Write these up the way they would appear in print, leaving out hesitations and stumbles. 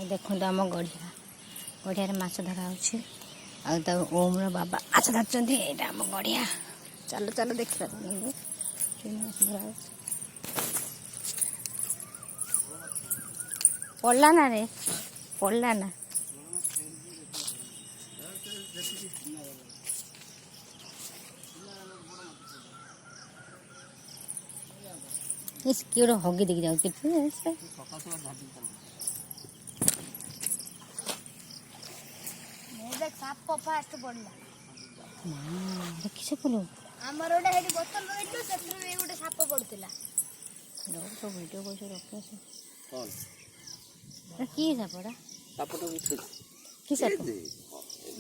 देखो आम गढ़िया गढ़िया माछ धरा हो ओम रो बाबा माछ धरते यहाँ आम गढ़िया चलो चलो देखा धरा पड़ला ना रे पड़ला ना इस किए हगी देखी जाऊँ साप फास्ट पड़ला देखी पुल आमर गोटे हेडी बोतल रहितलो सेथरो ए गोटे साप पड़तिला लोग तो वीडियो को जो रखे से कौन की सापड़ा सापटा उठ की साप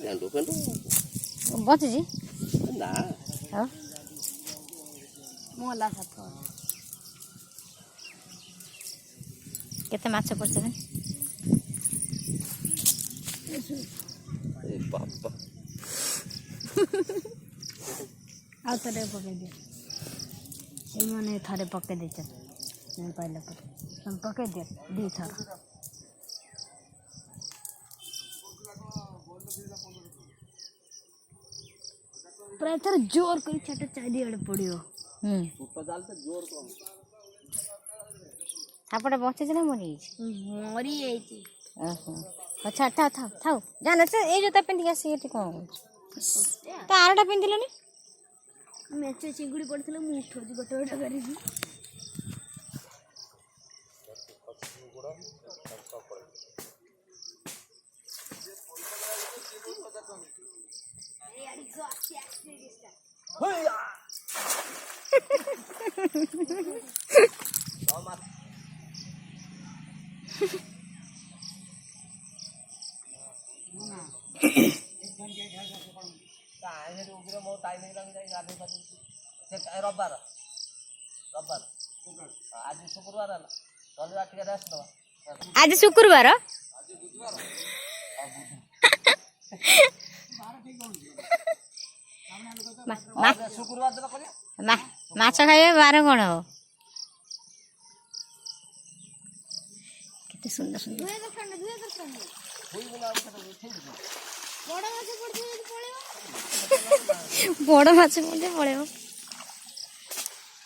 भेंडो भेंडो बच जी ना हां मोला साप केते माछ पड़छन ए बाबा आ तरे पके दे ए माने थारे पके दे चल नहीं पाइला पर हम पके दे दी थार प्राय थर जोर कर छट चादी अड़ पड़ियो ऊपर जाल से जोर को सापड़ा बचे ना मरी मरी जाईची ओहो अच्छा था था था जान से ए जोता पिंदी आसी एटी कोन तो आरटा पिंदिलनी मेचे चिंगुड़ी पड़थिले मु उठोजी गोटे गोटे करिजी रविवार आज शुक्रवार रविवार टिके रेस्ट दवा आज शुक्रवार शुक्रवार दिन करिया माछ खाइबे बार कौन हो केते सुंदर सुंदर बड़ माछ मुझे पड़ेबो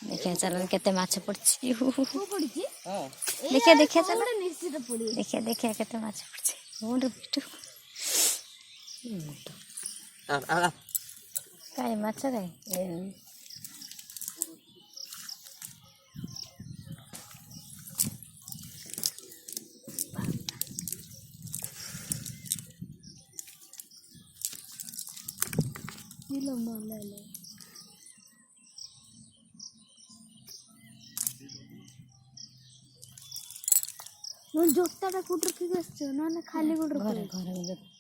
देखिए चलो केते माछ पड़छि देखिए देखिए चलो देखिए देखिए केते माछ पड़छि मोर बिटू काय माछ काय किलो मोले ले जोताटा कुटर की गछ ना खाली कुटर घर घर